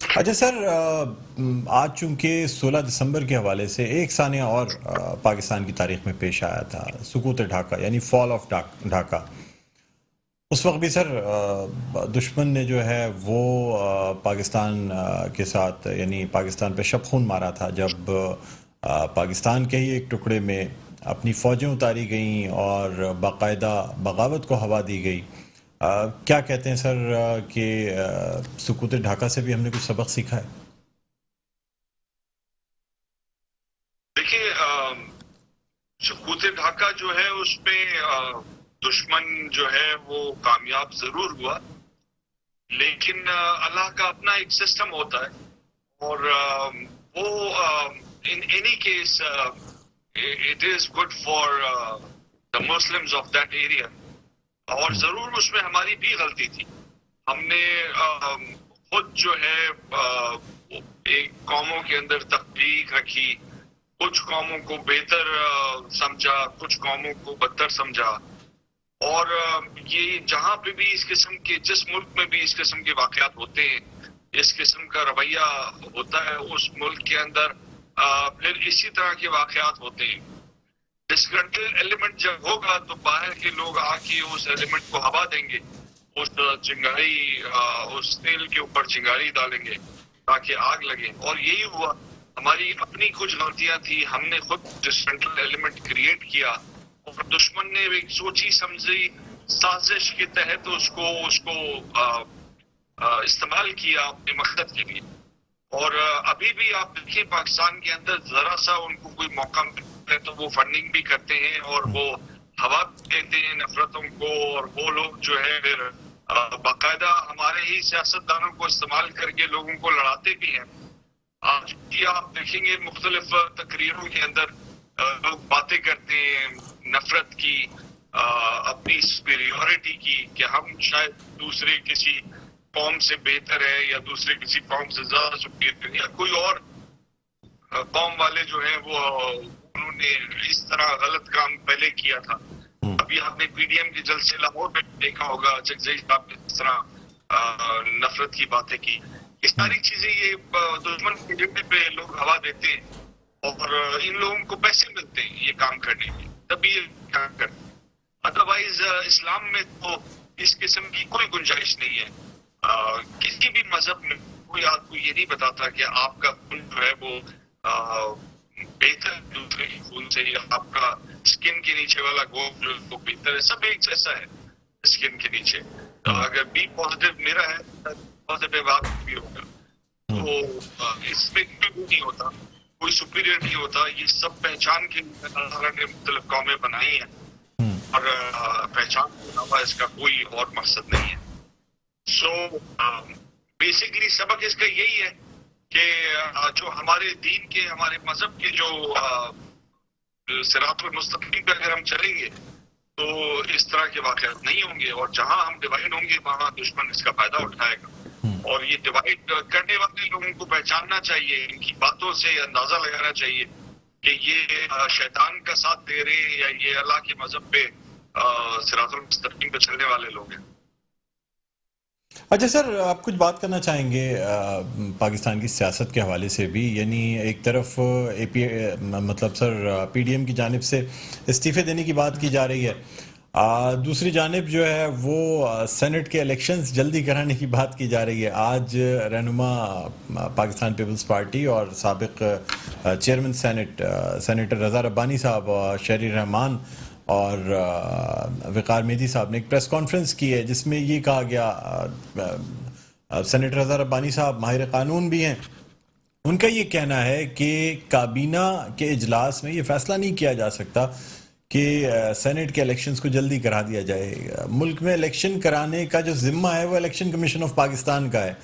اچھا سر، آج چونکہ 16 دسمبر کے حوالے سے ایک ثانیہ اور پاکستان کی تاریخ میں پیش آیا تھا، سقوط ڈھاکہ یعنی فال آف ڈھاکہ. اس وقت بھی سر دشمن نے جو ہے وہ پاکستان کے ساتھ یعنی پاکستان پہ شب خون مارا تھا، جب پاکستان کے ہی ایک ٹکڑے میں اپنی فوجیں اتاری گئیں اور باقاعدہ بغاوت کو ہوا دی گئی. کیا کہتے ہیں سر کہ سقوط ڈھاکہ سے بھی ہم نے کچھ سبق سیکھا ہے؟ دیکھیے، سقوط ڈھاکہ جو ہے اس میں دشمن جو ہے وہ کامیاب ضرور ہوا، لیکن اللہ کا اپنا ایک سسٹم ہوتا ہے، اور وہ in any case it is good for the Muslims of that area, اور ضرور اس میں ہماری بھی غلطی تھی. ہم نے خود جو ہے ایک قوموں کے اندر تفریق رکھی، کچھ قوموں کو بہتر سمجھا، کچھ قوموں کو بدتر سمجھا، اور یہ جہاں پہ بھی اس قسم کے، جس ملک میں بھی اس قسم کے واقعات ہوتے ہیں، اس قسم کا رویہ ہوتا ہے، اس ملک کے اندر پھر اسی طرح کے واقعات ہوتے ہیں. ڈسگرنٹل ایلیمنٹ جب ہوگا تو باہر کے لوگ آ کے اس ایلیمنٹ کو ہوا دیں گے، اس چنگاری، اس تیل کے اوپر چنگاری ڈالیں گے تاکہ آگ لگے، اور یہی ہوا. ہماری اپنی کچھ غلطیاں تھی، ہم نے خود ڈسگرنٹل ایلیمنٹ کریٹ کیا، اور دشمن نے ایک سوچی سمجھی سازش کے تحت اس کو استعمال کیا اپنے مقصد کے لیے. اور ابھی بھی آپ دیکھیں پاکستان کے اندر ذرا سا ان کو کوئی موقع ملتا ہے تو وہ فنڈنگ بھی کرتے ہیں، اور وہ ہوا دیتے ہیں نفرتوں کو، اور وہ لوگ جو ہے پھر باقاعدہ ہمارے ہی سیاستدانوں کو استعمال کر کے لوگوں کو لڑاتے بھی ہیں. آج بھی آپ دیکھیں گے مختلف تقریروں کے اندر لوگ باتیں کرتے ہیں نفرت کی، اپنی سپیریورٹی کی، کہ ہم شاید دوسرے کسی قوم سے بہتر ہے، یا دوسرے کسی قوم سے زیادہ سپیریئر، یا کوئی اور قوم والے جو ہیں وہ انہوں نے اس طرح غلط کام پہلے کیا تھا. ابھی آپ نے پی ڈی ایم کے جلسے لاہور میں دیکھا ہوگا، جگزیش صاحب نے اس طرح نفرت کی باتیں کی. یہ ساری چیزیں یہ دشمن کے جھنڈے پہ لوگ ہوا دیتے ہیں، اور ان لوگوں کو پیسے ملتے ہیں یہ کام کرنے کے، تبھی یہ کام کرتے ہیں. ادروائز اسلام میں تو اس قسم کی کوئی گنجائش نہیں ہے. کسی بھی مذہب میں کوئی آپ کو یہ نہیں بتاتا کہ آپ کا خون جو ہے وہ بہتر ہے دوسرے کے خون سے، یا آپ کا اسکن کے نیچے والا گوشت جو ہے وہ بہتر ہے. سب ایک جیسا ہے اسکن کے نیچے. اگر بی پازیٹیو میرا ہے، پازیٹیو آپ بھی ہوگا. تو اس میں کوئی نہیں ہوتا، کوئی سپیریئر نہیں ہوتا. یہ سب پہچان کے لیے اللہ تعالیٰ نے مختلف قومیں بنائی ہیں، اور پہچان کے علاوہ اس کا کوئی اور مقصد نہیں ہے. سو بیسیکلی سبق اس کا یہی ہے کہ جو ہمارے دین کے، ہمارے مذہب کے جو صراط المستقیم پہ اگر ہم چلیں گے تو اس طرح کے واقعات نہیں ہوں گے، اور جہاں ہم ڈیوائڈ ہوں گے وہاں دشمن اس کا فائدہ اٹھائے گا. اور یہ ڈیوائڈ کرنے والے لوگوں کو پہچاننا چاہیے، ان کی باتوں سے اندازہ لگانا چاہیے کہ یہ شیطان کا ساتھ دے رہے ہیں، یا یہ اللہ کے مذہب پہ صراط المستقیم پہ چلنے والے لوگ ہیں. اچھا سر، آپ کچھ بات کرنا چاہیں گے پاکستان کی سیاست کے حوالے سے بھی؟ یعنی ایک طرف مطلب سر پی ڈی ایم کی جانب سے استعفے دینے کی بات کی جا رہی ہے، دوسری جانب جو ہے وہ سینٹ کے الیکشنز جلدی کرانے کی بات کی جا رہی ہے. آج رہنما پاکستان پیپلز پارٹی اور سابق چیئرمین سینیٹر رضا ربانی صاحب، شہری رحمان اور وقار میدی صاحب نے ایک پریس کانفرنس کی ہے جس میں یہ کہا گیا، سینیٹر رضا ربانی صاحب ماہر قانون بھی ہیں، ان کا یہ کہنا ہے کہ کابینہ کے اجلاس میں یہ فیصلہ نہیں کیا جا سکتا کہ سینٹ کے الیکشنز کو جلدی کرا دیا جائے. ملک میں الیکشن کرانے کا جو ذمہ ہے وہ الیکشن کمیشن آف پاکستان کا ہے،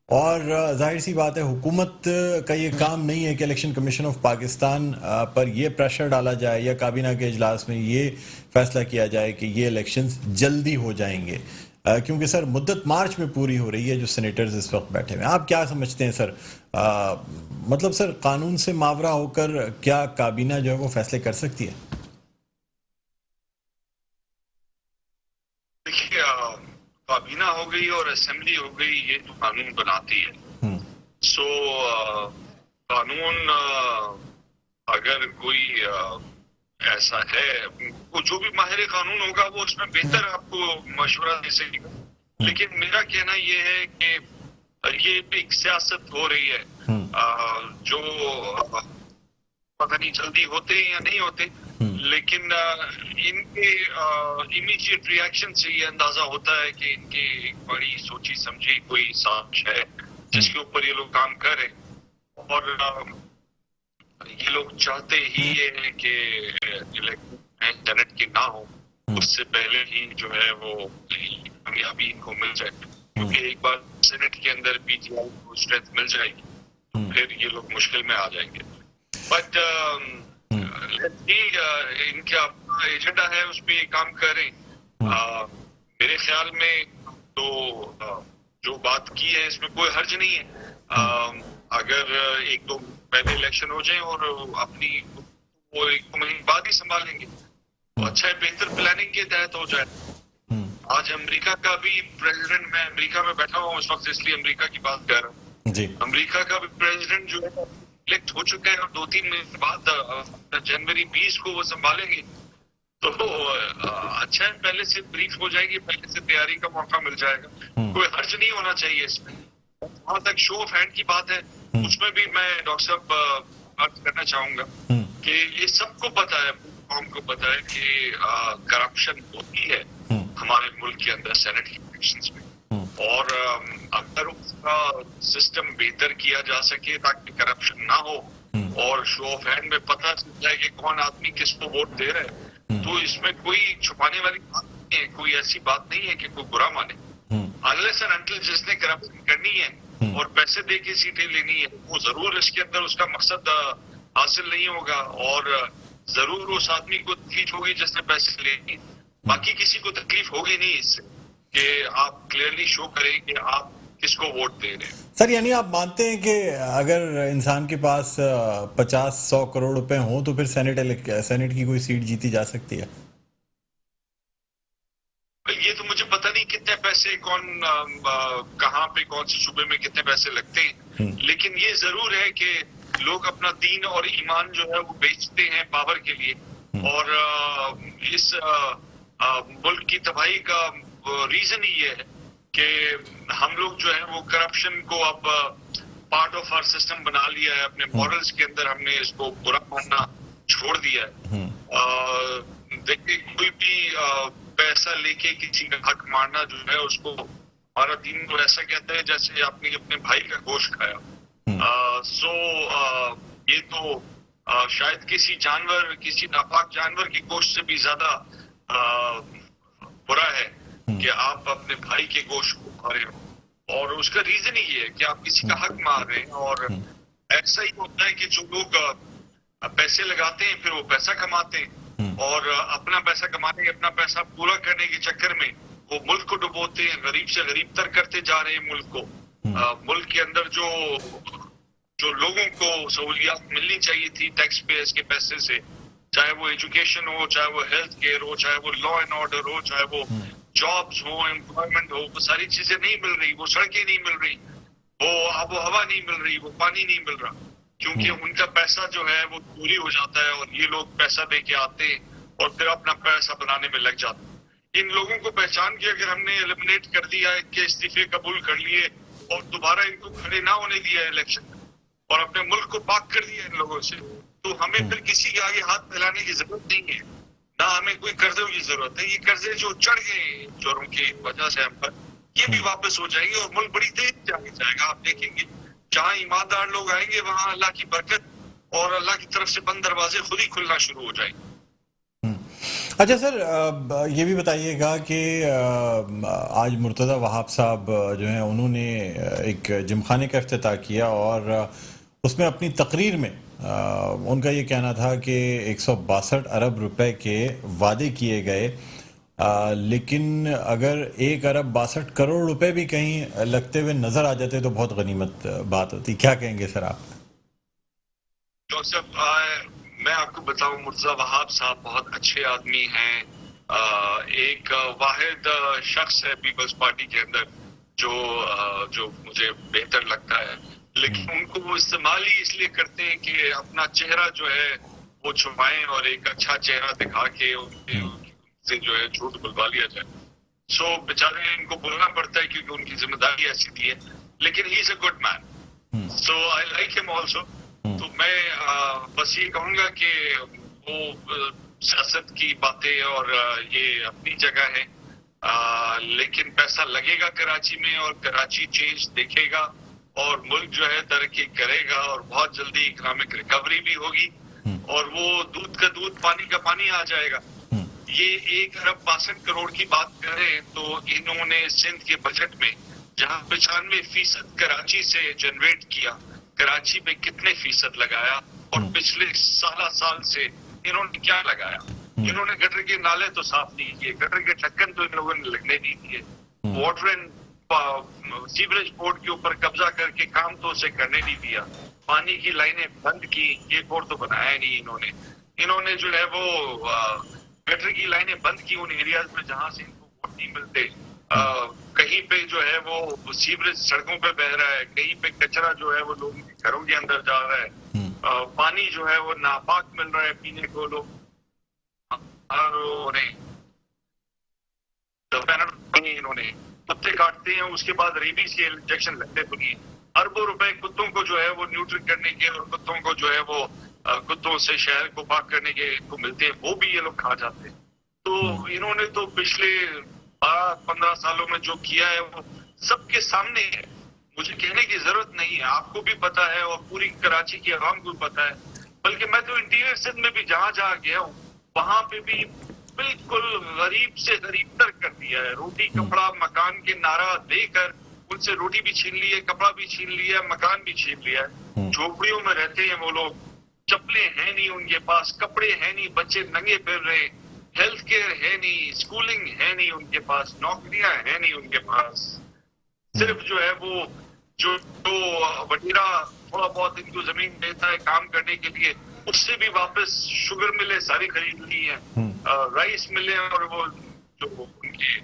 اور ظاہر سی بات ہے حکومت کا یہ کام نہیں ہے کہ الیکشن کمیشن آف پاکستان پر یہ پریشر ڈالا جائے یا کابینہ کے اجلاس میں یہ فیصلہ کیا جائے کہ یہ الیکشنز جلدی ہو جائیں گے، کیونکہ سر مدت مارچ میں پوری ہو رہی ہے جو سینیٹرز اس وقت بیٹھے ہوئے ہیں. آپ کیا سمجھتے ہیں سر؟ مطلب سر قانون سے ماورا ہو کر کیا کابینہ جو ہے وہ فیصلے کر سکتی ہے؟ دیکھیے، کابینہ ہو گئی اور اسمبلی ہو گئی، یہ تو قانون بناتی ہے. سو قانون اگر کوئی ایسا ہے، وہ جو بھی ماہر قانون ہوگا وہ اس میں بہتر آپ کو مشورہ دے سکے گا، لیکن میرا کہنا یہ ہے کہ یہ ایک سیاست ہو رہی ہے جو پتہ نہیں جلدی ہوتے یا نہیں ہوتے، لیکن ان کے امیڈیٹ ریئیکشن سے یہ اندازہ ہوتا ہے کہ ان کی ایک بڑی سوچی سمجھی کوئی سازش ہے جس کے اوپر یہ لوگ کام کر رہے ہیں، اور یہ لوگ چاہتے ہی یہ ہے کہ الیکشن سینٹ کی نہ ہو اس سے پہلے ہی جو ہے وہ کامیابی ان کو مل جائے، کیونکہ ایک بار سینٹ کے اندر پی ٹی آئی کو اسٹرینتھ مل جائے گی تو پھر یہ لوگ مشکل میں آ جائیں گے. بٹ ان کا اپنا ایجنڈا ہے، اس پہ یہ کام کریں. میرے خیال میں تو جو بات کی ہے اس میں کوئی حرج نہیں ہے. اگر ایک دو پہلے الیکشن ہو جائیں اور اپنی وہ ایک دو مہینے بعد ہی سنبھالیں گے تو اچھا ہے، بہتر پلاننگ کے تحت ہو جائے. آج امریکہ کا بھی پریزیڈنٹ، میں امریکہ میں بیٹھا ہوں اس وقت اس لیے امریکہ کی بات کر رہا ہوں جی. امریکہ کا بھی پریزیڈنٹ جو ہے الیکٹ ہو چکا ہے اور 2-3 مہینے بعد جنوری 20 کو وہ سنبھالیں گے تو اچھا ہے، پہلے سے بریف ہو جائے گی، پہلے سے تیاری کا موقع مل جائے گا. کوئی حرج نہیں ہونا چاہیے اس میں. وہاں تک شو آف ہینڈ کی بات ہے اس میں بھی میں ڈاکٹر صاحب بات کرنا چاہوں گا کہ یہ سب کو پتا ہے، قوم کو پتا ہے کہ کرپشن ہوتی ہے ہمارے ملک کے اندر سینٹ کی الیکشنز میں، اور اگر اس کا سسٹم بہتر کیا جا سکے تاکہ کرپشن نہ ہو اور شو آف ہینڈ میں پتہ چل جائے کہ کون آدمی کس کو ووٹ دے رہا ہے، تو اس میں کوئی چھپانے والی بات نہیں ہے، کوئی ایسی بات نہیں ہے کہ کوئی برا مانے. انلیس اینڈ انٹل جس نے کرپشن کرنی ہے اور پیسے دے کے سیٹیں لینی ہے وہ ضرور اس کے اندر اس کا مقصد حاصل نہیں ہوگا، اور ضرور اس آدمی کو تکلیف ہوگی جس نے پیسے لیے. باقی کسی کو تکلیف ہوگی نہیں اس سے کہ آپ کلیئرلی شو کریں کہ آپ کس کو ووٹ دے رہے ہیں. سر یعنی آپ مانتے ہیں کہ اگر انسان کے پاس 50-100 کروڑ روپے ہوں تو پھر سینٹ کی کوئی سیٹ جیتی جا سکتی ہے؟ یہ تو مجھے پتہ نہیں کتنے پیسے کہاں پہ کون سے صوبے میں کتنے پیسے لگتے ہیں، لیکن یہ ضرور ہے کہ لوگ اپنا دین اور ایمان جو ہے وہ بیچتے ہیں پاور کے لیے، اور اس ملک کی تباہی کا ریزن ہی یہ ہے کہ ہم لوگ جو ہے وہ کرپشن کو اب پارٹ آف آر سسٹم بنا لیا ہے. اپنے مورلز کے اندر ہم نے اس کو برا ماننا چھوڑ دیا ہے. دیکھیے کوئی بھی پیسہ لے کے کسی کا حق مارنا جو ہے اس کو ہمارا دین کو ایسا کہتا ہے جیسے آپ نے اپنے بھائی کا گوشت کھایا. سو یہ تو شاید کسی جانور، کسی ناپاک جانور کی گوشت سے بھی زیادہ برا ہے کہ آپ اپنے بھائی کے گوشت کو کھا رہے ہو، اور اس کا ریزن ہی یہ ہے کہ آپ کسی کا حق مار رہے ہیں. اور ایسا ہی ہوتا ہے کہ جو لوگ پیسے لگاتے ہیں پھر وہ پیسہ کماتے ہیں، اور اپنا پیسہ کمانے، اپنا پیسہ پورا کرنے کے چکر میں وہ ملک کو ڈبوتے ہیں، غریب سے غریب تر کرتے جا رہے ہیں ملک کو. ملک کے اندر جو لوگوں کو سہولیات ملنی چاہیے تھی ٹیکس پیئرز کے پیسے سے، چاہے وہ ایجوکیشن ہو، چاہے وہ ہیلتھ کیئر ہو، چاہے وہ لا اینڈ آرڈر ہو، چاہے وہ جابز ہو، امپلائمنٹ ہو، وہ ساری چیزیں نہیں مل رہی. وہ سڑکیں نہیں مل رہی، وہ آب و ہوا نہیں مل رہی، وہ پانی نہیں مل رہا، کیونکہ ان کا پیسہ جو ہے وہ چوری ہو جاتا ہے اور یہ لوگ پیسہ دے کے آتے ہیں اور پھر اپنا پیسہ بنانے میں لگ جاتے ہیں. ان لوگوں کو پہچان کے اگر ہم نے ایلیمنیٹ کر دیا ہے کہ استعفے قبول کر لیے اور دوبارہ ان کو کھڑے نہ ہونے دیا الیکشن میں اور اپنے ملک کو پاک کر دیا ان لوگوں سے، تو ہمیں پھر کسی کے آگے ہاتھ پھیلانے کی ضرورت نہیں ہے، نہ ہمیں کوئی قرضوں کی ضرورت ہے. یہ قرضے جو چڑھ گئے چوروں کی وجہ سے ہم پر، یہ بھی واپس ہو جائیں گے اور ملک بڑی تیزی سے آگے جائے گا. آپ دیکھیں گے جہاں ایماندار لوگ آئیں گے وہاں اللہ کی برکت اور اللہ کی طرف سے بند دروازے خود ہی کھلنا شروع ہو جائیں گے. اچھا سر، یہ بھی بتائیے گا کہ آج مرتضی وہاب صاحب جو ہیں انہوں نے ایک جم خانے کا افتتاح کیا اور اس میں اپنی تقریر میں ان کا یہ کہنا تھا کہ 162 ارب روپے کے وعدے کیے گئے، لیکن اگر 1 ارب 62 کروڑ روپے بھی کہیں لگتے ہوئے نظر آ جاتے تو بہت غنیمت بات ہوتی. کیا کہیں گے سر آپ؟ ڈاکٹر صاحب میں آپ کو بتاؤں، مرتضی وہاب صاحب بہت اچھے آدمی ہیں. ایک واحد شخص ہے پیپلز پارٹی کے اندر جو مجھے بہتر لگتا ہے، لیکن ان کو وہ استعمال ہی اس لیے کرتے ہیں کہ اپنا چہرہ جو ہے وہ چھپائیں اور ایک اچھا چہرہ دکھا کے ان سے جو ہے جھوٹ بلوا لیا جائے. سو بیچارے ان کو بولنا پڑتا ہے کیونکہ ان کی ذمہ داری ایسی دی ہے. لیکن he is a good man, so I like him also. تو میں بس یہ کہوں گا کہ وہ سیاست کی باتیں اور یہ اپنی جگہ ہے, لیکن پیسہ لگے گا کراچی میں اور کراچی چینج دیکھے گا اور ملک جو ہے ترقی کرے گا اور بہت جلدی اکنامک ریکوری بھی ہوگی اور وہ دودھ کا دودھ پانی کا پانی آ جائے گا. یہ 1 ارب 62 کروڑ کی بات کریں تو انہوں نے سندھ کے بجٹ میں جہاں 95% کراچی سے جنریٹ کیا, کراچی میں کتنے فیصد لگایا اور پچھلے سال سے انہوں نے کیا لگایا؟ انہوں نے گٹر کے نالے تو صاف نہیں کیے, گٹر کے ڈھکن تو ان لوگوں نے لگنے نہیں دیے, واٹر اینڈ سیوریج بورڈ کے اوپر قبضہ کر کے کام تو اسے کرنے نہیں دیا, پانی کی لائنیں بند کی, یہ بورڈ تو بنایا نہیں انہوں نے. انہوں نے جو ہے وہ گٹر کی لائنیں بند کی ان ایریاز میں جہاں سے ان کو ووٹ نہیں ملتے. کہیں پہ جو ہے وہ سیوریج سڑکوں پہ بہ رہا ہے, کہیں پہ کچرا جو ہے وہ لوگوں کے گھروں کے اندر جا رہا ہے, پانی جو ہے وہ ناپاک مل رہا ہے پینے کو. لوگ انہوں نے کتے کاٹتے ہیں, اس کے بعد ریبیز کے انجیکشن لگتے تو نہیں. اربوں روپے کتوں کو جو ہے وہ نیوٹر کرنے کے اور کتوں کو جو ہے وہ کتوں سے شہر کو پاک کرنے کے کو ملتے ہیں, وہ بھی یہ لوگ کھا جاتے ہیں. تو انہوں نے تو پچھلے 15 سالوں میں جو کیا ہے وہ سب کے سامنے ہے, مجھے کہنے کی ضرورت نہیں ہے, آپ کو بھی پتا ہے اور پوری کراچی کی عوام کو بھی پتا ہے. بلکہ میں تو انٹیریئر سندھ میں بھی جہاں جہاں گیا ہوں وہاں پہ بھی بالکل غریب سے غریب تر کر دیا ہے. روٹی کپڑا مکان کے نعرہ دے کر ان سے روٹی بھی چھین لی ہے, کپڑا بھی چھین لیا ہے, مکان بھی چھین لیا ہے. جھوپڑیوں میں رہتے ہیں وہ لوگ, چپلیں ہیں نہیں ان کے پاس, کپڑے ہیں نہیں, بچے ننگے پھر رہے, ہیلتھ کیئر ہے نہیں, اسکولنگ ہے نہیں ان کے پاس, نوکریاں ہیں نہیں ان کے پاس. صرف جو ہے وہ جو وڈیرا تھوڑا بہت ان کو زمین دیتا ہے کام کرنے کے لیے, اس سے بھی واپس شوگر ملیں ساری خرید لی ہیں, رائس ملیں اور وہ جو ان کی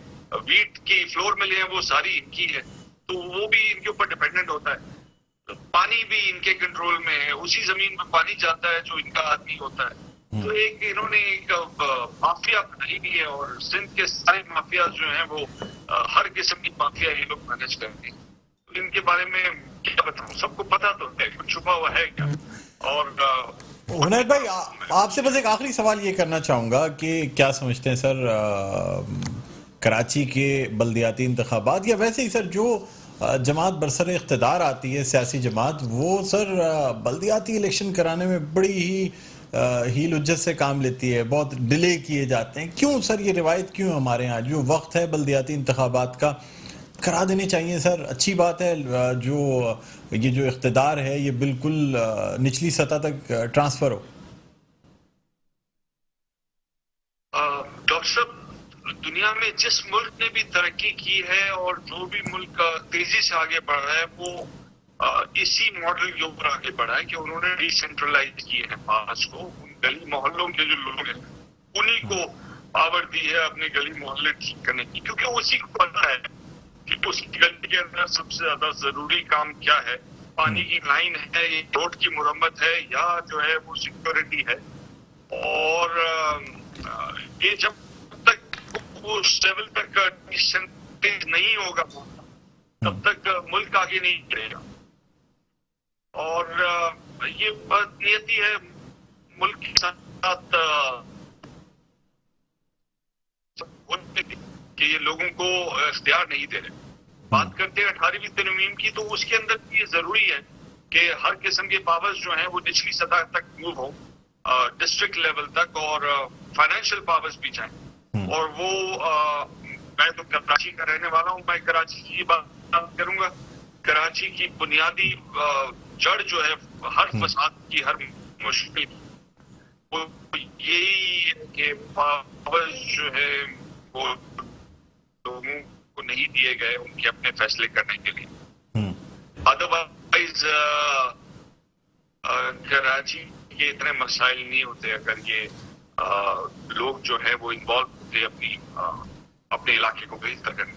ویٹ کی فلور ملے ہیں وہ ساری ان کی ہے. تو وہ بھی ان کے اوپر ڈیپینڈنٹ ہوتا ہے. پانی بھی ان کے کنٹرول میں ہے, اسی زمین پہ پانی جاتا ہے جو ان کا آدمی ہوتا ہے. تو ایک انہوں نے ایک مافیا بنائی بھی ہے اور سندھ کے سارے مافیا جو ہیں وہ ہر قسم کی مافیا یہ لوگ مینج کرتے ہیں. تو ان کے بارے میں کیا بتاؤں, سب کو پتا تو ہے, کچھ چھپا ہوا ہے کیا. اور عنایت بھائی آپ سے بس ایک آخری سوال یہ کرنا چاہوں گا کہ کیا سمجھتے ہیں سر, کراچی کے بلدیاتی انتخابات یا ویسے ہی سر جو جماعت برسر اقتدار آتی ہے سیاسی جماعت, وہ سر بلدیاتی الیکشن کرانے میں بڑی ہی ہیل حجت سے کام لیتی ہے, بہت ڈیلے کیے جاتے ہیں. کیوں سر یہ روایت کیوں ہمارے ہاں جو وقت ہے بلدیاتی انتخابات کا کرا دینے چاہیے سر؟ اچھی بات ہے جو یہ جو اقتدار ہے یہ بالکل نچلی سطح تک ٹرانسفر ہو. ڈاکٹر صاحب, دنیا میں جس ملک نے بھی ترقی کی ہے اور جو بھی ملک تیزی سے آگے بڑھ رہا ہے وہ اسی ماڈل کے اوپر آگے بڑھا ہے کہ انہوں نے ڈی سینٹرلائز کیے ہیں پاس کو. ان گلی محلوں کے جو لوگ ہیں انہی کو پاور دی ہے اپنے گلی محلے ٹھیک کرنے کی, کیونکہ اسی کو پتا ہے کہ اس کی گلی کے اندر سب سے زیادہ ضروری کام کیا ہے. پانی کی لائن ہے, روڈ کی مرمت ہے, یا جو ہے وہ سیکورٹی ہے. اور یہ جب تک اس لیول تک نہیں ہوگا تب تک ملک آگے نہیں بڑھے گا. اور یہ بدنیتی ہے ملک کے ساتھ کہ یہ لوگوں کو اختیار نہیں دے رہے. بات کرتے ہیں 18ویں ترمیم کی, تو اس کے اندر یہ ضروری ہے کہ ہر قسم کے پاورز جو ہیں وہ نچلی سطح تک موو ہوں, ڈسٹرکٹ لیول تک, اور فائنینشیل پاورز بھی جائیں. اور وہ میں تو کراچی کا رہنے والا ہوں, میں کراچی کی بات کروں گا. کراچی کی بنیادی جڑ جو ہے ہر فساد کی, ہر مشکل کی, وہ یہی ہے کہ پاورز جو ہے وہ لوگوں کو نہیں دیے گئے ان کے اپنے فیصلے کرنے کے لیے. ادروائز کراچی کے اتنے مسائل نہیں ہوتے اگر یہ لوگ جو ہے وہ انوالو ہوتے اپنے علاقے کو بہتر کرنے.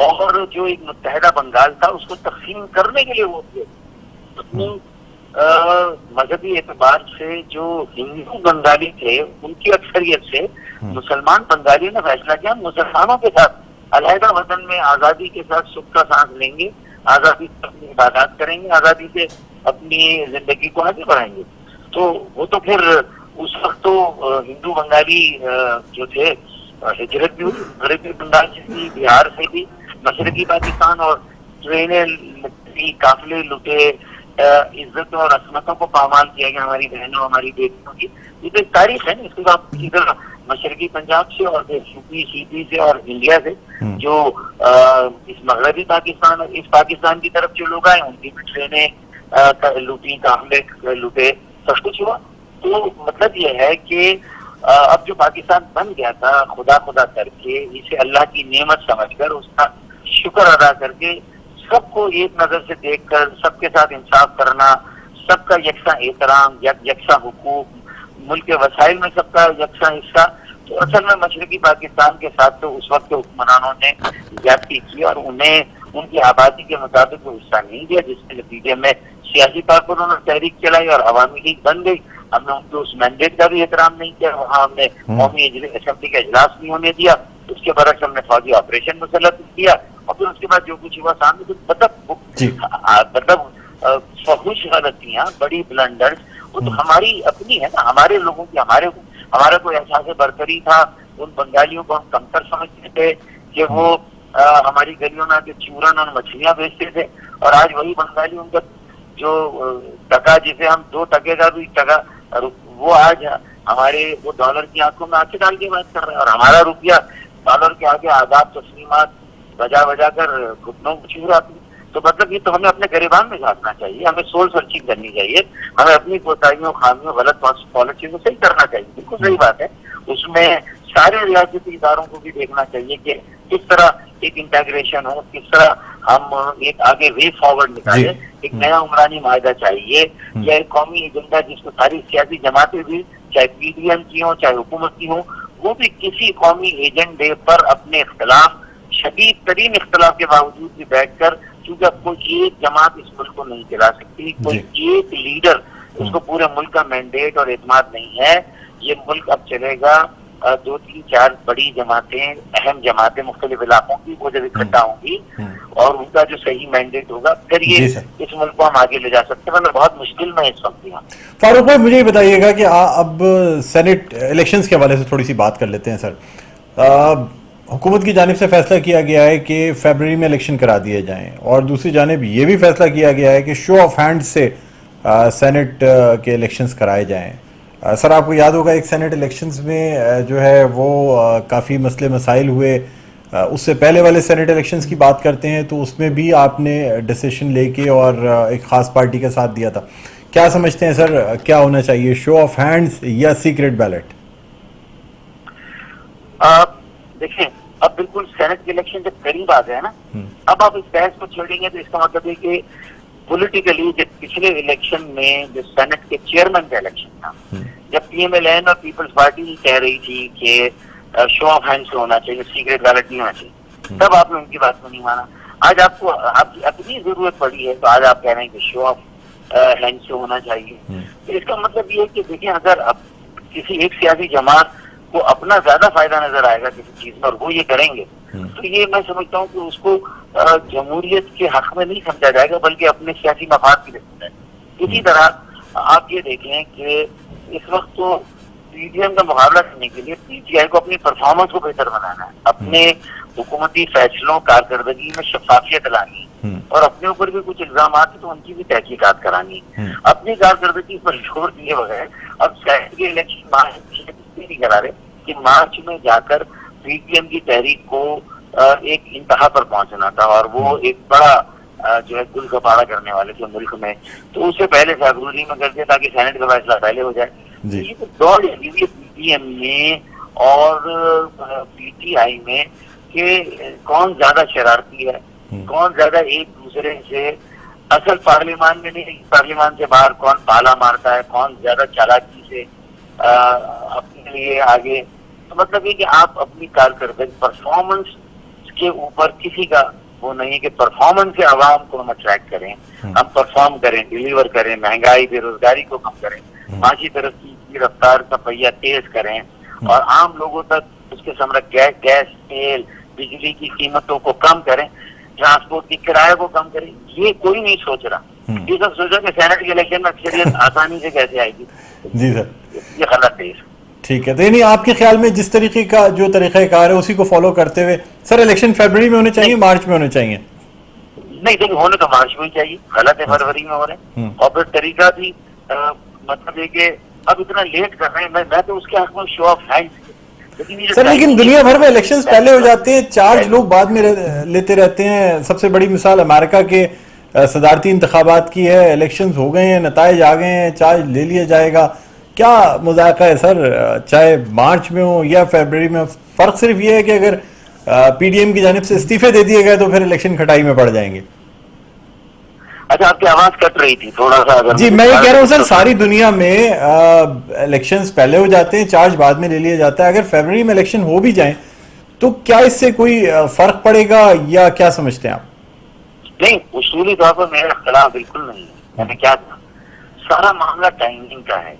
اور جو ایک متحدہ بنگال تھا اس کو تقسیم کرنے کے لیے ووٹ دیے. اپنی مذہبی اعتبار سے جو ہندو بنگالی تھے ان کی اکثریت سے مسلمان بنگالیوں نے فیصلہ کیا مسلمانوں کے ساتھ علیحدہ وطن میں آزادی کے ساتھ سکھ کا سانس لیں گے, آزادی سے اپنی عبادات کریں گے, آزادی سے اپنی زندگی کو آگے بڑھائیں گے. تو وہ تو پھر اس وقت تو ہندو بنگالی جو تھے ہجرت بھی ہوئی, مغربی بنگال سے بھی, بہار سے بھی, مشرقی پاکستان, اور ٹرینیں قافلے لٹے, عزتوں اور عصمتوں کو پامال کیا گیا ہماری بہنوں ہماری بیٹیوں کی. یہ تو ایک تاریخ ہے نا. اس کے بعد ادھر مشرقی پنجاب سے اور یوپی سی سے اور انڈیا سے جو اس مغربی پاکستان اور اس پاکستان کی طرف جو لوگ آئے ان کی بھی ٹرینیں لوٹی, قافلے لوٹے, سب کچھ ہوا. تو مطلب یہ ہے کہ اب جو پاکستان بن گیا تھا خدا خدا کر کے, اسے اللہ کی نعمت سمجھ کر اس کا شکر ادا کر کے سب کو ایک نظر سے دیکھ کر سب کے ساتھ انصاف کرنا, سب کا یکساں احترام, یکساں حقوق, ملک کے وسائل میں سب کا یکساں حصہ. تو اصل میں مشرقی پاکستان کے ساتھ تو اس وقت کے حکمرانوں نے زیادتی کی اور انہیں ان کی آبادی کے مطابق وہ حصہ نہیں دیا, جس کے نتیجے میں سیاسی کارکنوں نے تحریک چلائی اور عوامی لیگ بن گئی. ہم نے ان کو اس مینڈیٹ کا بھی احترام نہیں کیا, وہاں ہم نے قومی اسمبلی کا اجلاس نہیں ہونے دیا, اس کے برعکس ہم نے فوجی آپریشن مسلط کیا, اور پھر اس کے بعد جو کچھ ہوا سامنے مطلب فحش غلطیاں, بڑی بلنڈرز, وہ تو ہماری اپنی ہے نا, ہمارے لوگوں کی. ہمارا کوئی احساس برتری تھا, ان بنگالیوں کو ہم کمتر سمجھتے تھے کہ وہ ہماری گلیوں میں آ کے چورن اور مچھلیاں بیچتے تھے, اور آج وہی بنگالی ان کا جو ٹکا جسے ہم 2 ٹکے کا بھی ٹکا, وہ آج ہمارے وہ ڈالر کی آنکھوں میں آنکھیں ڈال کے بات کر رہے ہیں, اور ہمارا روپیہ ڈالر کے آگے آداب تسلیمات بجا کر گھٹنوں کو چھو رہا تھی. تو مطلب یہ تو ہمیں اپنے گریبان میں جھانکنا چاہیے, ہمیں سول سرچنگ کرنی چاہیے, ہمیں اپنی کوتاہیوں, خامیوں, غلط پالیسیوں کو صحیح کرنا چاہیے. بالکل صحیح بات ہے. اس میں سارے ریاستی اداروں کو بھی دیکھنا چاہیے کہ کس طرح ایک انٹیگریشن ہو, کس طرح ہم ایک آگے وے فارورڈ نکالیں. ایک نیا عمرانی معاہدہ چاہیے, یا ایک قومی ایجنڈا جس کو ساری سیاسی جماعتیں بھی, چاہے پی ڈی ایم کی ہوں چاہے حکومت کی ہوں, وہ بھی کسی قومی ایجنڈے پر اپنے اختلاف, شدید ترین اختلاف کے باوجود بھی بیٹھ کر, کیونکہ اب کوئی ایک جماعت اس ملک کو نہیں چلا سکتی, کوئی ایک لیڈر اس کو پورے ملک کا مینڈیٹ اور اعتماد نہیں ہے. یہ ملک اب چلے گا 2 3 4 بڑی جماعتیں, اہم جماعتیں مختلف علاقوں کی, وہ جب اکٹھا ہوں گی اور ان کا جو صحیح مینڈیٹ ہوگا پھر یہ اس ملک کو ہم آگے لے جا سکتے ہیں. مطلب بہت مشکل میں اس وقت. فاروق بھائی مجھے یہ بتائیے گا کہ اب سینٹ الیکشنز کے حوالے سے تھوڑی سی بات کر لیتے ہیں سر. حکومت کی جانب سے فیصلہ کیا گیا ہے کہ فیبرری میں الیکشن کرا دیے جائیں, اور دوسری جانب یہ بھی فیصلہ کیا گیا ہے کہ شو آف ہینڈ سے سینٹ کے الیکشنز کرائے جائیں. سر آپ کو یاد ہوگا ایک سینٹ الیکشنز میں جو ہے وہ کافی مسئلے مسائل ہوئے. اس سے پہلے والے سینٹ الیکشنز کی بات کرتے ہیں تو اس میں بھی آپ نے ڈیسیشن لے کے اور ایک خاص پارٹی کا ساتھ دیا تھا. کیا سمجھتے ہیں سر, کیا ہونا چاہیے, شو آف ہینڈز یا سیکرٹ بیلٹ؟ دیکھیں اب بالکل سینٹ کے الیکشن جب قریب آ گئے نا, اب آپ اس بحث کو چھوڑیں گے تو اس کا مطلب ہے کہ پولیٹیکلی جب پچھلے الیکشن میں جو سینٹ کے چیئرمین کا الیکشن تھا, جب پی ایم ایل این اور پیپلز پارٹی کہہ رہی تھی کہ شو آف ہینڈ سے ہونا چاہیے, سیکرٹ بیلٹ نہیں ہونا چاہیے, تب آپ نے ان کی بات کو نہیں مانا. آج آپ کو آپ کی اپنی ضرورت پڑی ہے تو آج آپ کہہ رہے ہیں کہ شو آف ہینڈ سے ہونا چاہیے. تو اس کا مطلب یہ ہے کہ دیکھیں, اگر اب کسی ایک سیاسی جماعت کو اپنا زیادہ فائدہ نظر آئے گا کسی چیز میں اور وہ یہ کریں گے, تو یہ میں سمجھتا ہوں کہ اس کو جمہوریت کے حق میں نہیں سمجھا جائے گا بلکہ اپنے سیاسی مفاد کی رسم ہے. اسی طرح آپ یہ دیکھیں کہ اس وقت تو پی ڈی ایم کا مقابلہ کرنے کے لیے پی ٹی آئی کو اپنی پرفارمنس کو بہتر بنانا ہے, اپنے حکومتی فیصلوں کارکردگی میں شفافیت لانی, اور اپنے اوپر بھی کچھ الزامات ہیں تو ان کی بھی تحقیقات کرانی. اپنی کارکردگی پر زور دیے بغیر اب سینٹ کے الیکشن مارچ نہیں کرا رہے کہ مارچ میں جا کر پی ٹی ایم کی تحریک کو ایک انتہا پر پہنچنا تھا, اور وہ ایک بڑا جو ہے گل گپارا کرنے والے تھے ملک میں, تو اس سے پہلے فیبروری میں کر دیا تاکہ سینٹ کا فیصلہ پہلے ہو جائے. یہ تو دوڑ لگی ہوئی ہے پی ٹی ایم میں اور پی ٹی آئی میں کہ کون زیادہ شرارتی ہے, کون زیادہ ایک دوسرے سے اصل پارلیمان میں نہیں, پارلیمان سے باہر کون پالا مارتا ہے, کون زیادہ چالاکی سے اپنے لیے آگے. تو مطلب یہ کہ آپ اپنی کارکردگی پرفارمنس کے اوپر کسی کا وہ نہیں ہے کہ پرفارمنس سے عوام کو ہم اٹریکٹ کریں, ہم پرفارم کریں, ڈیلیور کریں, مہنگائی بے روزگاری کو کم کریں, معاشی ترقی کی رفتار کا پہیہ تیز کریں اور عام لوگوں تک اس کے ثمرہ گیس, تیل, بجلی کی قیمتوں کو کم کریں, ٹرانسپورٹ کی کرایہ کو کم کریں. یہ کوئی نہیں سوچ رہا. یہ سب سوچا کہ سینٹ کے الیکشن میں اکثریت آسانی سے کیسے آئے گی. جی سر, یہ غلط ہے. ٹھیک ہے, تو یعنی آپ کے خیال میں جس طریقے کا جو طریقہ کار ہے اسی کو فالو کرتے ہوئے سر الیکشن فیبرری میں ہونے چاہیے, مارچ میں ہونے چاہیے؟ نہیں دیکھیں, ہونے تو مارچ میں ہی چاہیے. غلط ہے فروری میں ہو رہے ہیں. اور پھر طریقہ بھی مطلب یہ کہ اب اتنا لیٹ کر رہے ہیں. میں تو اس کے حق میں شو آف ہینڈ. سر لیکن دنیا بھر میں الیکشنز پہلے ہو جاتے ہیں, چارج لوگ بعد میں لیتے رہتے ہیں. سب سے بڑی مثال امریکہ کے صدارتی انتخابات کی ہے. الیکشنز ہو گئے ہیں, نتائج آ گئے ہیں, چارج لے لیا جائے گا. کیا مذاقہ ہے سر, چاہے مارچ میں ہو یا فیبرری میں؟ فرق صرف یہ ہے کہ اگر پی ڈی ایم کی جانب سے استعفے دے دیے گئے تو پھر الیکشن کھٹائی میں پڑ جائیں گے. اچھا, آپ کی آواز کٹ رہی تھی تھوڑا سا. جی میں یہ کہہ رہا ہوں سر, ساری دنیا میں الیکشنز پہلے ہو جاتے ہیں, چارج بعد میں لے لیا جاتا ہے. اگر فیبرری میں الیکشن ہو بھی جائیں تو کیا اس سے کوئی فرق پڑے گا یا کیا سمجھتے ہیں آپ؟ نہیں, اصولی طور پر میرا اختلاف بالکل نہیں ہے. میں نے کیا کہا, سارا معاملہ ٹائمنگ کا ہے.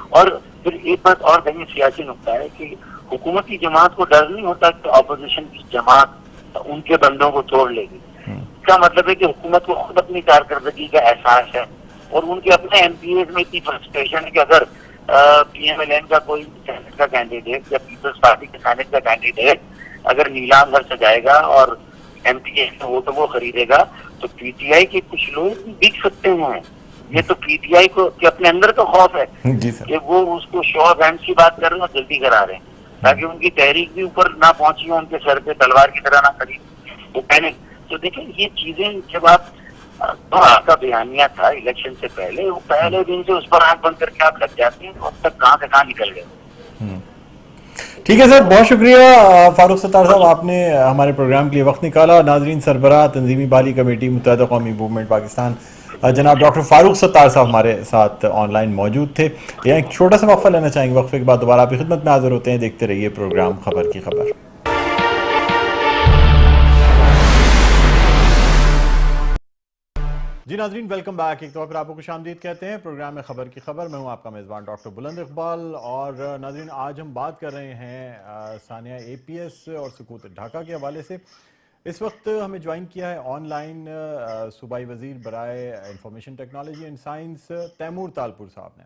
اور پھر ایک بات اور کہیں سیاسی نقطہ ہے کہ حکومتی جماعت کو ڈر نہیں ہوتا کہ اپوزیشن کی جماعت ان کے بندوں کو توڑ لے گی. اس کا مطلب ہے کہ حکومت کو خود اپنی کارکردگی کا احساس ہے اور ان کے اپنے ایم پی ایز میں اتنی فرسٹریشن ہے کہ اگر پی ایم ایل این کا کوئی سینٹ کا کینڈیڈیٹ یا پیپلز پارٹی کے سینٹ کا کینڈیڈیٹ اگر نیلام گھر سے جائے گا اور ایم پی ایس میں وہ خریدے گا تو پی ٹی آئی کے کچھ لوگ بک سکتے ہیں. یہ تو پی ٹی آئی کو کہ اپنے اندر تو خوف ہے کہ وہ اس کو شو آف ہینڈز کی بات کر رہے ہیں اور جلدی کرا رہے ہیں تاکہ ان کی تحریک بھی اوپر نہ پہنچی ہو, ان کے سر پہ تلوار کی طرح نہ کھڑی وہ پہلے. تو دیکھیں یہ چیزیں جب آپ کا بیانیہ تھا الیکشن سے پہلے, وہ پہلے دن سے اس پر آنکھ بند کر کے آپ لگ جاتے ہیں, اب تک کہاں سے کہاں نکل گئے. ٹھیک ہے سر, بہت شکریہ فاروق ستار صاحب, آپ نے ہمارے پروگرام کے لیے وقت نکالا. ناظرین, سربراہ تنظیمی بالی کمیٹی متحدہ قومی موومنٹ پاکستان جناب ڈاکٹر فاروق ستار صاحب ہمارے ساتھ آن لائن موجود تھے. یہاں ایک چھوٹا سا وقفہ لینا چاہیں گے, وقفے کے بعد دوبارہ آپ کی خدمت میں حاضر ہوتے ہیں. دیکھتے رہیے پروگرام خبر کی خبر. جی ناظرین, ویلکم بیک. ایک طور پر آپ کو خوش آمدید کہتے ہیں پروگرام میں خبر کی خبر. میں ہوں آپ کا میزبان ڈاکٹر بلند اقبال. اور ناظرین, آج ہم بات کر رہے ہیں ثانیہ اے پی ایس اور سکوت ڈھاکہ کے حوالے سے. اس وقت ہمیں جوائن کیا ہے آن لائن صوبائی وزیر برائے information technology and science Taimur Talpur صاحب نے.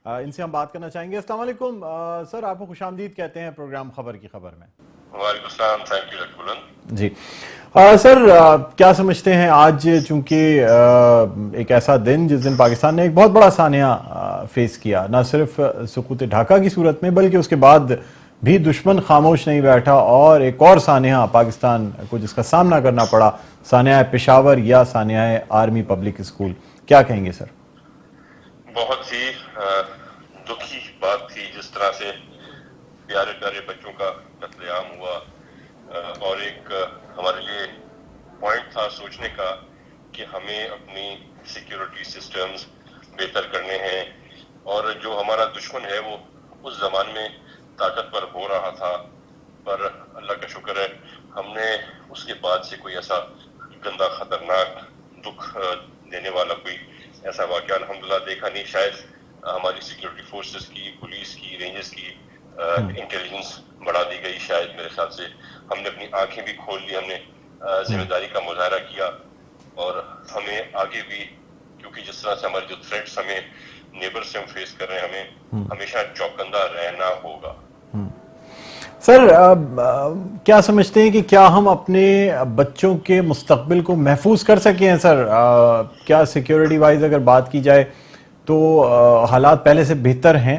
ان سے ہم بات کرنا چاہیں گے. السلام علیکم سر, آپ کو خوش آمدید کہتے ہیں پروگرام خبر کی خبر میں. وعلیکم السلام, تھینک یو ڈاکٹر بلند. جی سر, کیا سمجھتے ہیں آج چونکہ ایک ایسا دن جس دن پاکستان نے ایک بہت بڑا سانحہ فیس کیا, نہ صرف سکوت ڈھاکہ کی صورت میں بلکہ اس کے بعد بھی دشمن خاموش نہیں بیٹھا, اور ایک اور سانحہ پاکستان کو جس کا سامنا کرنا پڑا, سانحہ پشاور یا سانحہ آرمی پبلک اسکول. کیا کہیں گے سر؟ بہت ہی دکھی بات تھی جس طرح سے پیارے پیارے بچوں کا قتل عام ہوا, اور ایک ہمارے لیے پوائنٹ تھا سوچنے کا کہ ہمیں اپنی سیکیورٹی سسٹمز بہتر کرنے ہیں, اور جو ہمارا دشمن ہے وہ اس زمان میں طاقتور ہو رہا تھا, پر اللہ کا شکر ہے ہم نے اس کے بعد سے کوئی ایسا گندا خطرناک دکھ دینے والا کوئی ایسا واقعہ الحمدللہ دیکھا نہیں. شاید ہماری سیکیورٹی فورسز کی, پولیس کی, رینجز کی انٹیلیجنس بڑھا دی گئی. شاید میرے خیال سے ہم نے اپنی آنکھیں بھی کھول لی, ہم نے ذمہ داری کا مظاہرہ کیا, اور ہمیں آگے بھی, کیونکہ جس طرح سے ہمارے جو تھریٹس ہمیں نیبر سے ہم فیس کر رہے ہیں, ہمیں ہمیشہ چوکندہ رہنا ہوگا. سر, کیا سمجھتے ہیں کہ کیا ہم اپنے بچوں کے مستقبل کو محفوظ کر سکیں ہیں سر؟ کیا سیکیورٹی وائز اگر بات کی جائے تو حالات پہلے سے بہتر ہیں؟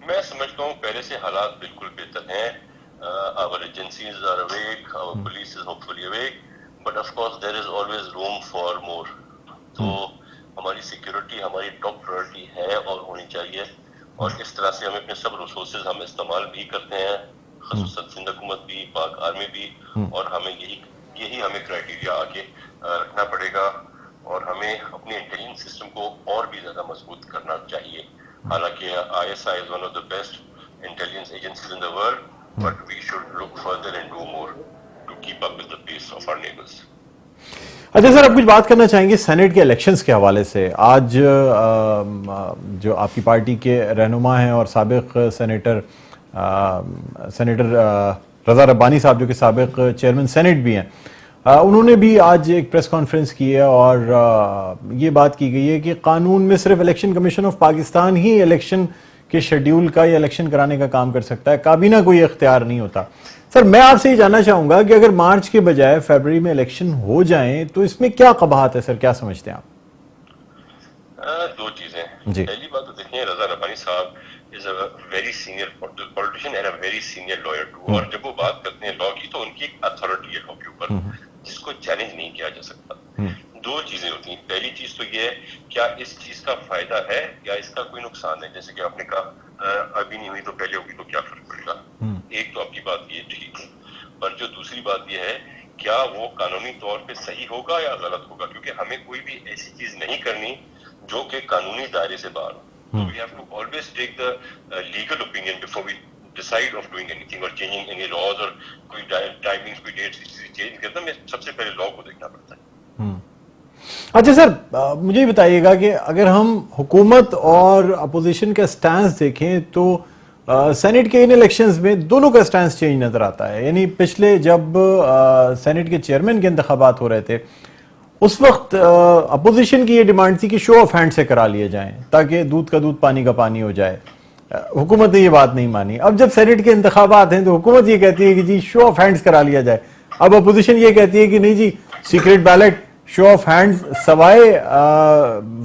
میں سمجھتا ہوں پہلے سے حالات بالکل بہتر ہیں. our agencies are awake, our police is hopefully awake, but of course there is always room for more. تو ہماری سیکیورٹی ہماری ٹاپ پرائورٹی ہے اور ہونی چاہیے, اور اس طرح سے ہم اپنے سب ریسورسز ہم استعمال بھی کرتے ہیں, خصوصاً سندھ حکومت بھی, پاک آرمی بھی, اور ہمیں یہی ہمیں کرائٹیریا آگے رکھنا پڑے گا, اور ہمیں اپنے انٹیلیجنس سسٹم کو اور بھی زیادہ مضبوط کرنا چاہیے. حالانکہ ISI is one of the best intelligence agencies in the world, but we should look further and do more. keep up with the pace of our neighbors. اچھا سر، آپ کچھ بات کرنا چاہیں گے سینٹ کے الیکشنز کے حوالے سے؟ آج جو آپ کی پارٹی کے رہنما ہیں اور سابق سینیٹر رضا ربانی صاحب، جو کہ سابق چیئرمین سینٹ بھی ہیں، انہوں نے بھی آج ایک پریس کانفرنس کی ہے اور یہ بات کی گئی ہے کہ قانون میں صرف election commission of Pakistan he election کے شیڈیول کا یا الیکشن کرانے کا کام کر سکتا ہے، کابینہ کوئی اختیار نہیں ہوتا۔ سر، میں آپ سے یہ جاننا چاہوں گا کہ اگر مارچ کے بجائے فیبرری میں الیکشن ہو جائیں تو اس میں کیا قباحت ہے؟ سر، کیا سمجھتے ہیں آپ؟ دو چیزیں جی، پہلی بات تو دیکھیں، Raza Rabbani Sahib is a very senior politician and a very senior lawyer too, اور جب وہ بات کرتے ہیں لا کی تو ان کی ایک اتھارٹی ہے لا کے اوپر جس کو چیلنج نہیں کیا جا سکتا۔ دو چیزیں ہوتی ہیں، پہلی چیز تو یہ ہے کیا اس چیز کا فائدہ ہے یا اس کا کوئی نقصان ہے، جیسے کہ آپ نے کہا ابھی نہیں ہوئی تو پہلے ہوگی تو کیا فرق پڑے گا۔ ایک تو آپ کی بات یہ ٹھیک ہے، پر جو دوسری بات یہ ہے کیا وہ قانونی طور پہ صحیح ہوگا یا غلط ہوگا، کیونکہ ہمیں کوئی بھی ایسی چیز نہیں کرنی جو کہ قانونی دائرے سے باہر ہو۔ We have to always take the legal opinion before we decide of doing anything or changing any laws or کوئی ٹائمنگز کوئی ڈیٹس چینج کرنا، میں سب سے پہلے لا کو دیکھنا پڑتا ہے۔ اچھا سر، مجھے بتائیے گا کہ اگر ہم حکومت اور اپوزیشن کا سٹانس دیکھیں تو سینٹ کے ان الیکشنز میں دونوں کا سٹانس چینج نظر آتا ہے۔ یعنی پچھلے جب سینٹ کے چیئرمین کے انتخابات ہو رہے تھے اس وقت اپوزیشن کی یہ ڈیمانڈ تھی کہ شو آف ہینڈ سے کرا لیے جائیں تاکہ دودھ کا دودھ پانی کا پانی ہو جائے۔ حکومت نے یہ بات نہیں مانی۔ اب جب سینٹ کے انتخابات ہیں تو حکومت یہ کہتی ہے کہ جی شو آف ہینڈز کرا لیا جائے، اب اپوزیشن یہ کہتی ہے کہ نہیں جی secret ballot, show of hands سوائے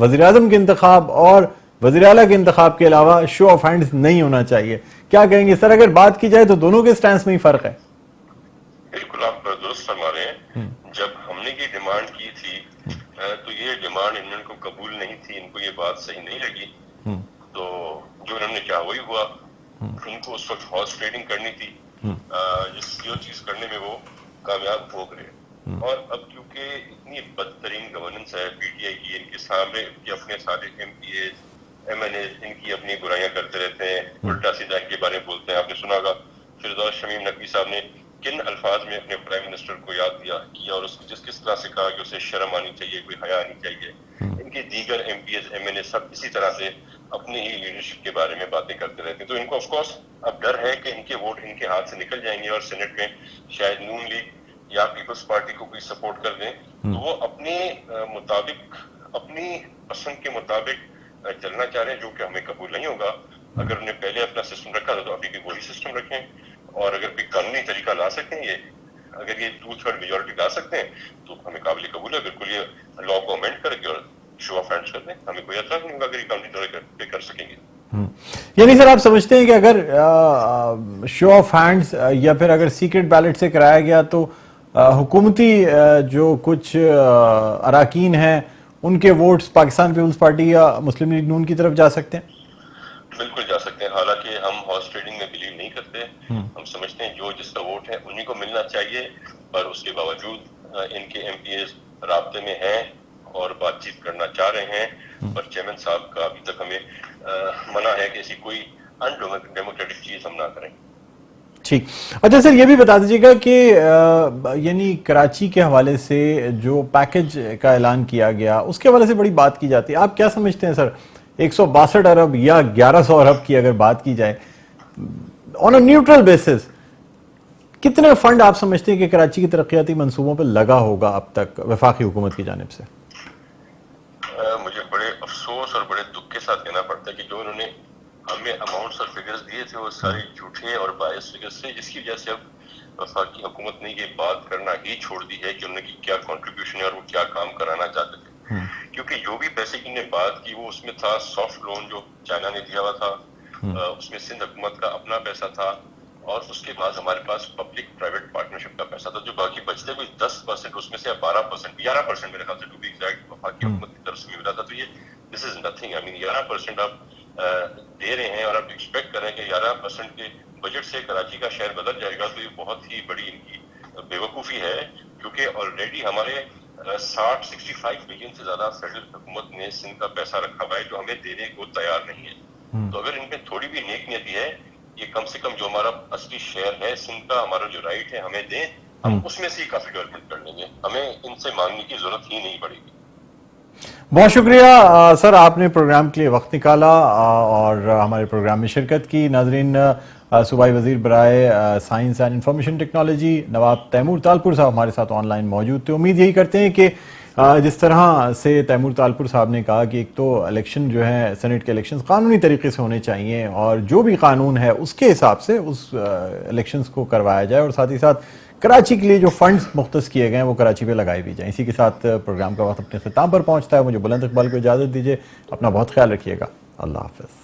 وزیراعظم کے انتخاب اور وزیر اعلیٰ کے انتخاب کے علاوہ شو آف ہینڈز نہیں ہونا چاہیے۔ کیا کہیں گے سر، اگر بات کی جائے تو دونوں کے سٹانس میں ہی فرق ہے؟ بالکل آپ درست فرما رہے ہیں۔ جب ہم نے یہ ڈیمانڈ کی تھی تو یہ ڈیمانڈ ان کو قبول نہیں تھی، ان کو یہ بات صحیح نہیں لگی، تو جو انہوں نے کیا وہی ہوا۔ ان کو اس وقت ہارس ٹریڈنگ کرنی تھی، جو چیز کرنے میں وہ کامیاب ہو گئے۔ اور اب کیونکہ اتنی بدترین گورننس ہے پی ٹی آئی کی، ان کے سامنے اپنے سارے M P A M N A ان کی اپنی برائیاں کرتے رہتے ہیں، الٹا سیدھا ان کے بارے میں بولتے ہیں۔ آپ نے سنا ہوگا فردوس شمیم نقوی صاحب نے کن الفاظ میں اپنے پرائم منسٹر کو یاد کیا اور اس کو کس طرح سے کہا کہ اسے شرم آنی چاہیے، کوئی حیا آنی چاہیے۔ ان کے دیگر M P As M N A سب اسی طرح سے اپنی ہی لیڈرشپ کے بارے میں باتیں کرتے رہتے ہیں۔ تو ان کو آف کورس اب ڈر ہے کہ ان کے ووٹ ان کے ہاتھ سے نکل جائیں گے اور سینٹ میں شاید نون لیگ یا پیپلز پارٹی کو کوئی سپورٹ کر دیں تو وہ اپنے مطابق، اپنی پسند کے مطابق چلنا چاہ رہے ہیں، جو کہ ہمیں قبول نہیں ہوگا۔ اگر انہیں پہلے اپنا سسٹم رکھا تھا تو ابھی بھی وہی سسٹم رکھیں، اور اگر کوئی قانونی طریقہ لا سکتے ہیں، یہ اگر یہ 2/3 میجورٹی لا سکتے ہیں تو ہمیں قابل قبول ہے۔ بالکل یہ لا کو امینڈ کر کے اور شو آف ہینڈز کر دیں، ہمیں کوئی اعتراض نہیں ہوگا اگر یہ قانونی طور پہ کر سکیں گے۔ یعنی سر آپ سمجھتے ہیں کہ اگر شو آف ہینڈز یا پھر اگر سیکرٹ بیلٹ سے کرایا گیا تو حکومتی جو کچھ اراکین ہیں ان کے ووٹس پاکستان پیپلز پارٹی یا مسلم لیگ نون کی طرف جا سکتے ہیں؟ بالکل جا سکتے ہیں، حالانکہ ہم ہارس ٹریڈنگ میں بلیو نہیں کرتے۔ ہم سمجھتے ہیں جو جس کا ووٹ ہے انہی کو ملنا چاہیے، پر اس کے باوجود ان کے ایم پی ایز رابطے میں ہیں اور بات چیت کرنا چاہ رہے ہیں، پر چیئرمین صاحب کا ابھی تک ہمیں منع ہے کہ ایسی کوئی ان ڈیموکریٹک چیز ہم نہ کریں۔ ٹھیک، اچھا سر یہ بھی بتا دیجیے گا کہ یعنی کراچی کے حوالے سے جو پیکج کا اعلان کیا گیا اس کے حوالے سے بڑی بات کی جاتی ہے، آپ کیا سمجھتے ہیں سر؟ 162 ارب یا 1100 ارب کی اگر بات کی جائے آن اے نیوٹرل بیسس، کتنے فنڈ آپ سمجھتے ہیں کہ کراچی کی ترقیاتی منصوبوں پہ لگا ہوگا اب تک وفاقی حکومت کی جانب سے؟ مجھے بڑے افسوس اور بڑے دکھ کے ساتھ کہنا پڑتا ہے کہ جو انہوں نے ہمیں اماؤنٹس اور فگرز دیے تھے وہ سارے جھوٹے اور بائس فگرز تھے، جس کی وجہ سے اب وفاقی حکومت نے یہ بات کرنا ہی چھوڑ دی ہے کہ انہوں نے کیا کنٹریبیوشن ہے اور وہ کیا کام کرانا چاہتے تھے۔ کیونکہ جو بھی پیسے کی نے بات کی وہ اس میں تھا سافٹ لون جو چائنا نے دیا ہوا تھا، اس میں سندھ حکومت کا اپنا پیسہ تھا، اور اس کے بعد ہمارے پاس پبلک پرائیویٹ پارٹنرشپ کا پیسہ تھا، جو باقی بچتے کوئی 10% اس میں سے 11% میرے خیال سے ٹو بی ایگزیکٹ وفاقی حکومت کی طرف سے ملا تھا۔ تو یہ دس از نتھنگ، آئی مین 11% آپ دے رہے ہیں اور آپ ایکسپیکٹ کر رہے ہیں کہ 11% کے بجٹ سے کراچی کا شہر بدل جائے گا، تو یہ بہت ہی بڑی ان کی بے وقوفی ہے، کیونکہ آلریڈی ہمارے 65 ملین سے زیادہ فیڈرل حکومت نے سندھ کا پیسہ رکھا ہوا ہے جو ہمیں دینے کو تیار نہیں ہے۔ تو اگر ان میں تھوڑی بھی نیک نیتی ہے، یہ کم سے کم جو ہمارا اصلی شیئر ہے سندھ کا، ہمارا جو رائٹ ہے ہمیں دیں، ہم اس میں سے ہی کافی ڈیولپمنٹ کر لیں گے، ہمیں ان سے مانگنے کی ضرورت ہی نہیں پڑے گی۔ بہت شکریہ سر، آپ نے پروگرام کے لیے وقت نکالا اور ہمارے پروگرام میں شرکت کی۔ ناظرین، صوبائی وزیر برائے science and information technology Nawab Taimur Talpur صاحب ہمارے ساتھ آن لائن موجود تھے۔ امید یہی کرتے ہیں کہ جس طرح سے تیمور تالپور صاحب نے کہا کہ ایک تو الیکشن جو ہے سینٹ کے الیکشنز قانونی طریقے سے ہونے چاہیے اور جو بھی قانون ہے اس کے حساب سے اس الیکشنز کو کروایا جائے، اور ساتھ ہی ساتھ کراچی کے لیے جو فنڈز مختص کیے گئے ہیں وہ کراچی پہ لگائے بھی جائیں۔ اسی کے ساتھ پروگرام کا وقت اپنے اختتام پر پہنچتا ہے۔ مجھے بلند اقبال کو اجازت دیجیے، اپنا بہت خیال رکھیے گا، اللہ حافظ۔